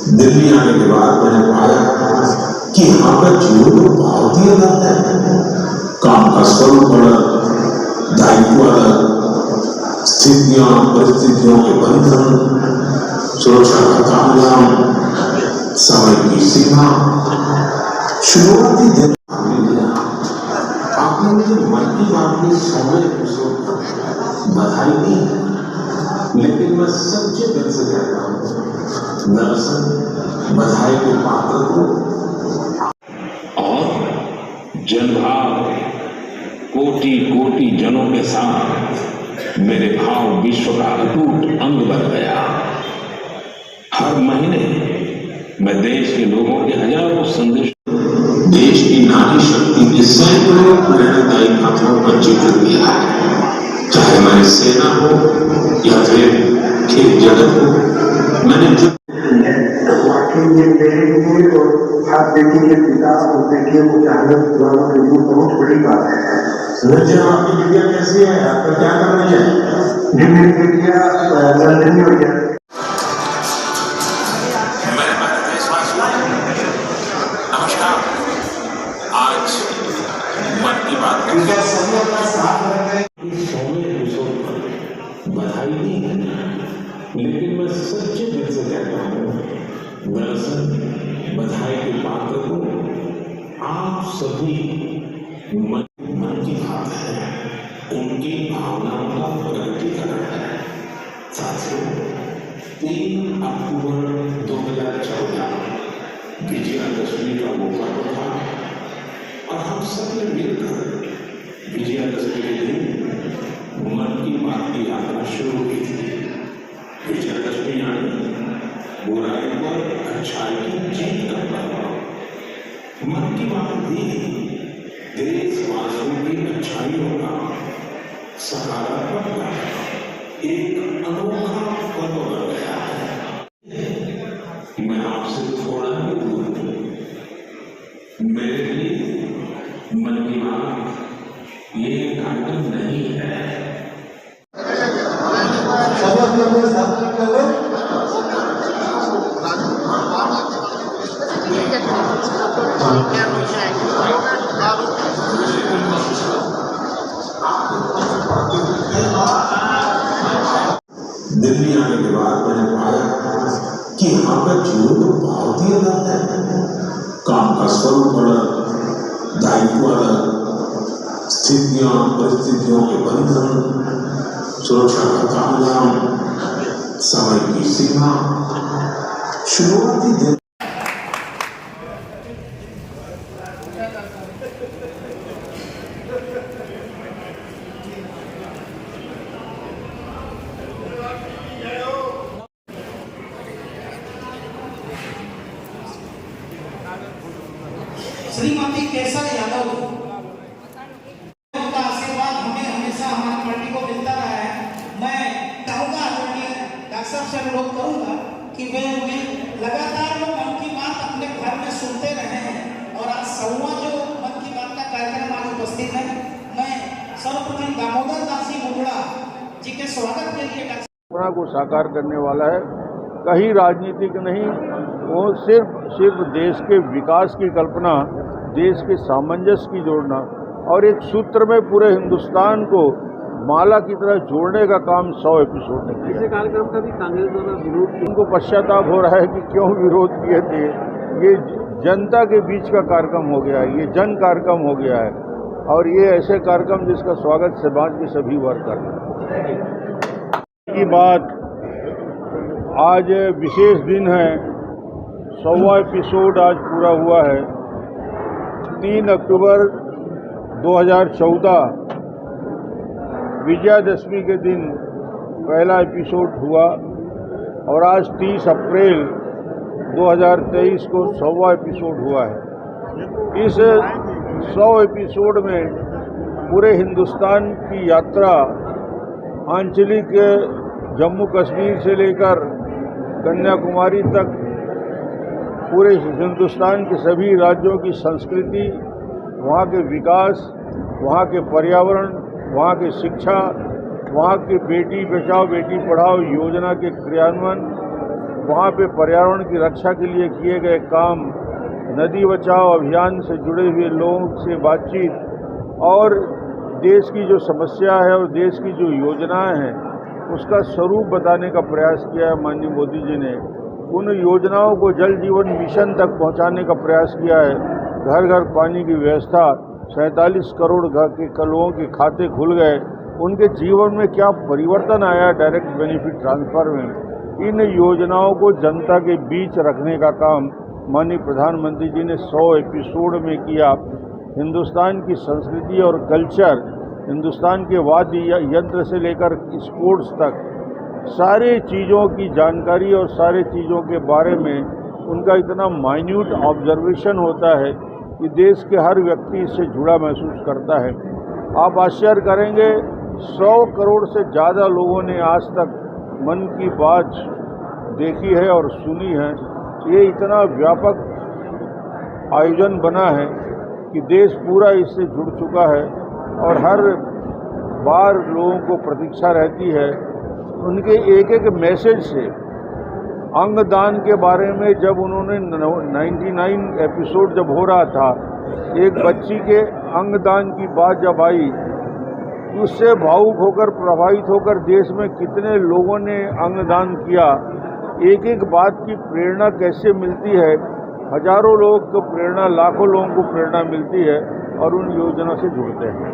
दिल्ली आने के बाद मैंने पाया कि यहाँ पर जीवन तो बहुत ही अलग है। काम का स्वरूप अलग, दायित्व अलग, स्थितियां परिस्थितियों के बंधन, सुरक्षा का तामझाम, समय की सीमा। शुरुआती दिन आपने मुझे मन की बात में 100वें एपिसोड पर बधाई दी, लेकिन मैं सच्चे दिल से कहता हूं, दरअसल बधाई के पात्र को और जनभाव कोटि कोटि जनों के साथ मेरे भाव विश्व का अटूट अंग बन गया। हर महीने मैं देश के लोगों के हजारों संदेश, देश की नारी शक्ति के सैकड़ों प्रेरणादायी गाथाओं का जिक्र किया है। चाहे हमारी सेना हो या फिर खेल जगत हो, मैंने जो आप बेटी के पिता और बेटियों को जानना बहुत बड़ी बात है। सुनिए, आपकी बेटियां कैसी है? आपका क्या कर रही है? जी मेरी बेटियां लंदन में हो जाए। नमस्कार। आज मन की बात बधाई दी, लेकिन मैं सच्चे दिल से कहता हूँ, दरअसल बधाई के पात्र को आप सभी मन की बात है, उनकी भावनाओं का प्रकटीकरण है। साथियों, 3 अक्टूबर 2014 विजयादशमी का मौका था और हम सब ने मिलकर विजयादशमी के दिन मन की बात की यात्रा शुरू की थी। विजयादशमी यानी बुराई पर अच्छाई की जीत का पर्व। मन की बात भी देशवासियों की अच्छाइयों का सकारात्मक एक अनोखा पर्व बन गया है। मैं आपसे थोड़ा ही दूर हूं। मेरे लिए मन की बात ये कार्यक्रम नहीं है। दिल्ली आने के बाद मैंने पाया कि यहाँ पर जीवन तो बहुत ही अलग है। काम का स्वरूप अलग, दायित्व अलग, स्थितियां परिस्थितियों के बंधन, सुरक्षा का तामझाम, समय की सीमा। शुरुआती दिन श्रीमती केसर यादव का आशीर्वाद हमें हमेशा हमारी पार्टी को मिलता रहा है। मैं चाहूंगा आदरणीय डॉक्टर साहब से अनुरोध करूंगा कि वे लगातार लोग मन की बात अपने घर में सुनते रहे हैं और आज 100वां जो मन की बात का कार्यक्रम आज उपस्थित है। मैं सर्वप्रथम दामोदर दास जी मुंदड़ा जी के स्वागत के लिए सपना को साकार करने वाला है। कहीं राजनीतिक नहीं, वो सिर्फ देश के विकास की कल्पना, देश के सामंजस्य की जोड़ना और एक सूत्र में पूरे हिंदुस्तान को माला की तरह जोड़ने का काम 100 एपिसोड ने किया। इस कार्यक्रम का भी कांग्रेस द्वारा विरोध किया। उनको पश्चाताप हो रहा है कि क्यों विरोध किए थे। ये जनता के बीच का कार्यक्रम हो गया है, ये जन कार्यक्रम हो गया है और ये ऐसे कार्यक्रम जिसका स्वागत समाज के सभी वर्ग करते हैं। की बात आज विशेष दिन है, 100वां एपिसोड आज पूरा हुआ है। 3 अक्टूबर 2014 विजयादशमी के दिन पहला एपिसोड हुआ और आज 30 अप्रैल 2023 को 100वां एपिसोड हुआ है। इस 100 एपिसोड में पूरे हिंदुस्तान की यात्रा आंचलिक जम्मू कश्मीर से लेकर कन्याकुमारी तक पूरे हिंदुस्तान के सभी राज्यों की संस्कृति, वहाँ के विकास, वहाँ के पर्यावरण, वहाँ की शिक्षा, वहाँ की बेटी बचाओ बेटी पढ़ाओ योजना के क्रियान्वयन, वहाँ पे पर्यावरण की रक्षा के लिए किए गए काम, नदी बचाओ अभियान से जुड़े हुए लोगों से बातचीत और देश की जो समस्या है और देश की जो योजनाएं हैं उसका स्वरूप बताने का प्रयास किया है माननीय मोदी जी ने। उन योजनाओं को जल जीवन मिशन तक पहुंचाने का प्रयास किया है। घर घर पानी की व्यवस्था, 47 करोड़ घर के लोगों के खाते खुल गए, उनके जीवन में क्या परिवर्तन आया डायरेक्ट बेनिफिट ट्रांसफर में। इन योजनाओं को जनता के बीच रखने का काम माननीय प्रधानमंत्री जी ने 100 एपिसोड में किया। हिंदुस्तान की संस्कृति और कल्चर, हिंदुस्तान के वाद्य यंत्र से लेकर स्पोर्ट्स तक सारे चीज़ों की जानकारी और सारे चीज़ों के बारे में उनका इतना माइन्यूट ऑब्जर्वेशन होता है कि देश के हर व्यक्ति इससे जुड़ा महसूस करता है। आप आश्चर्य करेंगे, 100 करोड़ से ज़्यादा लोगों ने आज तक मन की बात देखी है और सुनी है। ये इतना व्यापक आयोजन बना है कि देश पूरा इससे जुड़ चुका है और हर बार लोगों को प्रतीक्षा रहती है उनके एक एक मैसेज से। अंगदान के बारे में जब उन्होंने 99 एपिसोड जब हो रहा था, एक बच्ची के अंगदान की बात जब आई, उससे भावुक होकर प्रभावित होकर देश में कितने लोगों ने अंगदान किया। एक एक बात की प्रेरणा कैसे मिलती है, हजारों लोगों को प्रेरणा, लाखों लोगों को प्रेरणा मिलती है और उन योजना से जुड़ते हैं।